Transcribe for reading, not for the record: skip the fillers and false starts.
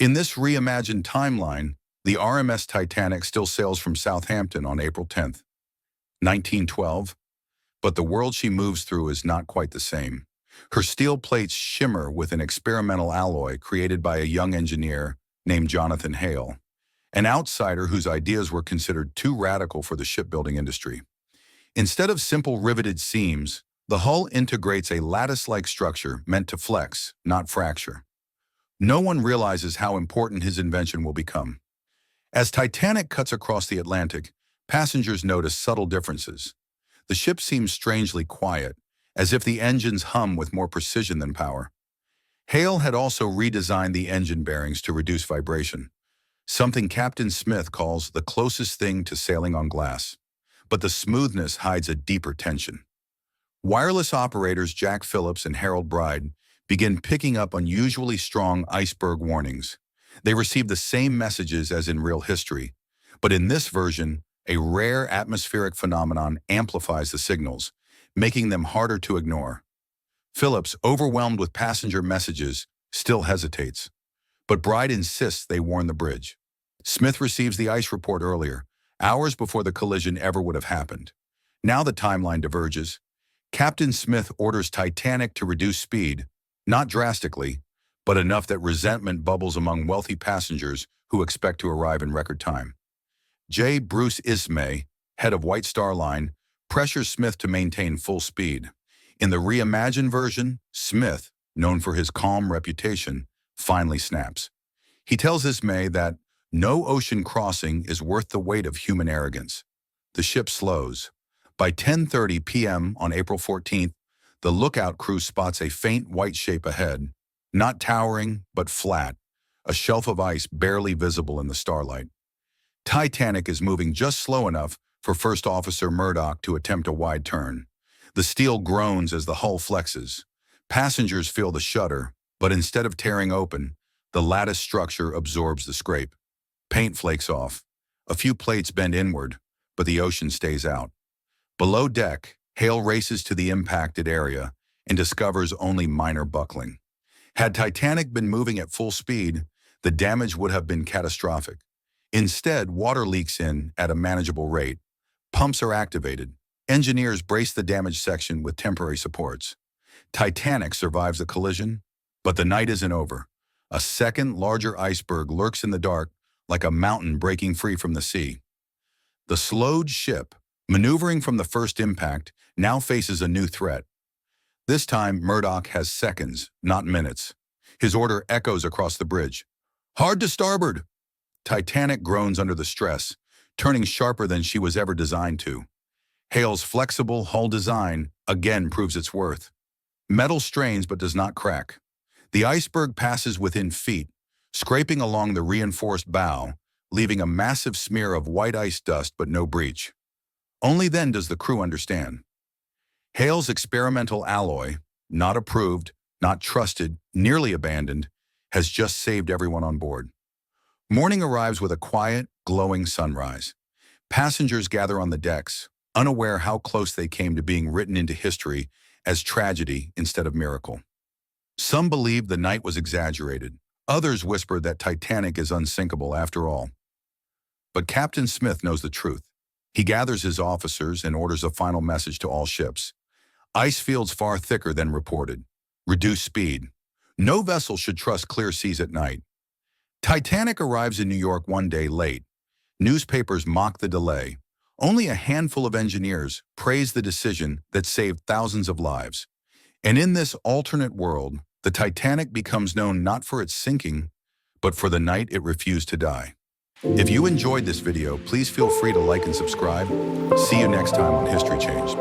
In this reimagined timeline, the RMS Titanic still sails from Southampton on April 10th, 1912, but the world she moves through is not quite the same. Her steel plates shimmer with an experimental alloy created by a young engineer named Jonathan Hale, an outsider whose ideas were considered too radical for the shipbuilding industry. Instead of simple riveted seams, the hull integrates a lattice-like structure meant to flex, not fracture. No one realizes how important his invention will become. As Titanic cuts across the Atlantic, passengers notice subtle differences. The ship seems strangely quiet, as if the engines hum with more precision than power. Hale had also redesigned the engine bearings to reduce vibration, something Captain Smith calls the closest thing to sailing on glass. But the smoothness hides a deeper tension. Wireless operators Jack Phillips and Harold Bride begin picking up unusually strong iceberg warnings. They receive the same messages as in real history, but in this version, a rare atmospheric phenomenon amplifies the signals, making them harder to ignore. Phillips, overwhelmed with passenger messages, still hesitates, but Bride insists they warn the bridge. Smith receives the ice report earlier, hours before the collision ever would have happened. Now the timeline diverges. Captain Smith orders Titanic to reduce speed, not drastically, but enough that resentment bubbles among wealthy passengers who expect to arrive in record time. J. Bruce Ismay, head of White Star Line, pressures Smith to maintain full speed. In the reimagined version, Smith, known for his calm reputation, finally snaps. He tells Ismay that no ocean crossing is worth the weight of human arrogance. The ship slows. By 10:30 p.m. on April 14th, the lookout crew spots a faint white shape ahead, not towering, but flat, a shelf of ice barely visible in the starlight. Titanic is moving just slow enough for First Officer Murdoch to attempt a wide turn. The steel groans as the hull flexes. Passengers feel the shudder, but instead of tearing open, the lattice structure absorbs the scrape. Paint flakes off. A few plates bend inward, but the ocean stays out. Below deck, Hale races to the impacted area and discovers only minor buckling. Had Titanic been moving at full speed, the damage would have been catastrophic. Instead, water leaks in at a manageable rate. Pumps are activated. Engineers brace the damaged section with temporary supports. Titanic survives the collision, but the night isn't over. A second, larger iceberg lurks in the dark like a mountain breaking free from the sea. The slowed ship, maneuvering from the first impact, now faces a new threat. This time, Murdoch has seconds, not minutes. His order echoes across the bridge. "Hard to starboard!" Titanic groans under the stress, turning sharper than she was ever designed to. Hale's flexible hull design again proves its worth. Metal strains but does not crack. The iceberg passes within feet, scraping along the reinforced bow, leaving a massive smear of white ice dust but no breach. Only then does the crew understand. Hale's experimental alloy, not approved, not trusted, nearly abandoned, has just saved everyone on board. Morning arrives with a quiet, glowing sunrise. Passengers gather on the decks, unaware how close they came to being written into history as tragedy instead of miracle. Some believe the night was exaggerated. Others whisper that Titanic is unsinkable after all. But Captain Smith knows the truth. He gathers his officers and orders a final message to all ships. Ice fields far thicker than reported. Reduce speed. No vessel should trust clear seas at night. Titanic arrives in New York one day late. Newspapers mock the delay. Only a handful of engineers praise the decision that saved thousands of lives. And in this alternate world, the Titanic becomes known not for its sinking, but for the night it refused to die. If you enjoyed this video, please feel free to like and subscribe. See you next time on History Changed.